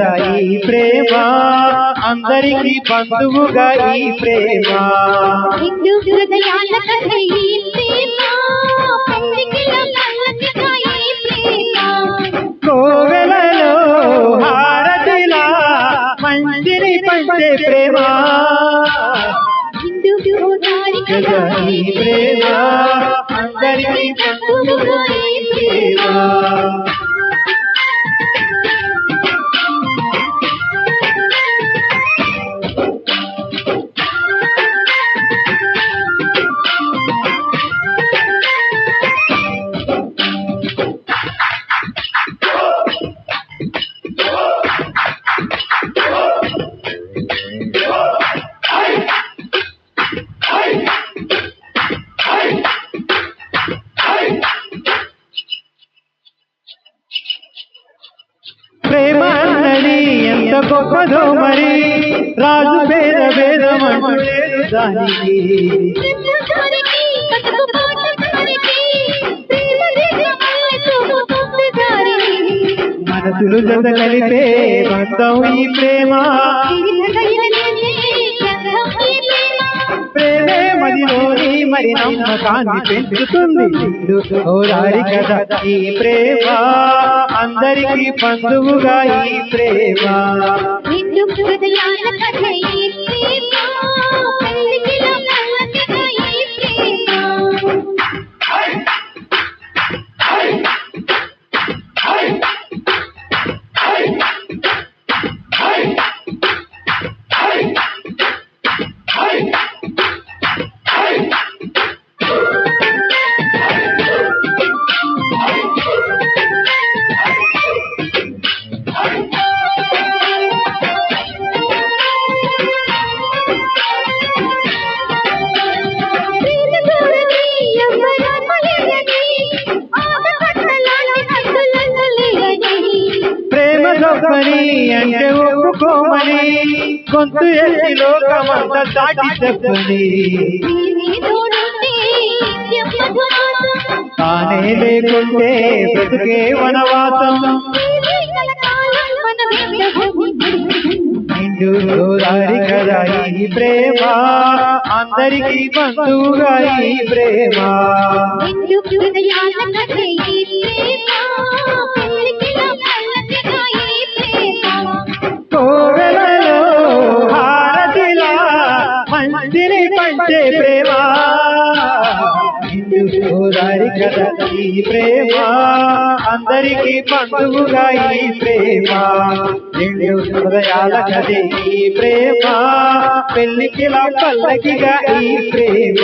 కదా ఈ ప్రేమ అందరికీ బంధువుగా ఈ ప్రేమ రెండు హృదయాల కథ ఈ ప్రేమ పెళ్లికిల పల్లకిగా ఈ ప్రేమ కోవెలలో హారతిలా మంచిని పంచే ప్రేమ రెండు గోదారి కదా ఈ ప్రేమ అందరికీ బంధువుగా ఈ ప్రేమ ప్రేమ అన్నది ఎంత గొప్పదో మరి రాజు పేద భేదమంటూ లేదు దానికి మనసులు జత కలిపే బంధం ఈ ప్రేమ ప్రేమే మదిలోని మరి నమ్మకాన్ని పెంచుతుంది ఓదారి కదా ఈ ప్రేమ అందరికీ బంధువుగా ఈ ప్రేమ రెండు హృదయాల కథ ఈ ప్రేమ పెళ్లికిల పల్లకిగా ఈ ప్రేమ గొప్పని అంటే ఒప్పుకోమని గొంతు ఎత్తి లోకమంత దాటి చెప్పని తానే లేకుంటే బ్రతుకే వనవాసం నిండు గోదారి కదా ఈ ప్రేమ అందరికీ బంధువుగా ఈ ప్రేమ కోవెలలో హారతిలా మంచిని పంచే ప్రేమ గోదారి కదా ఈ ప్రేమ అందరికీ బంధువుగా ఈ ప్రేమ రెండు హృదయాల కథే ఈ ప్రేమ పెళ్లికిలా పల్లకిగా ఈ ప్రేమ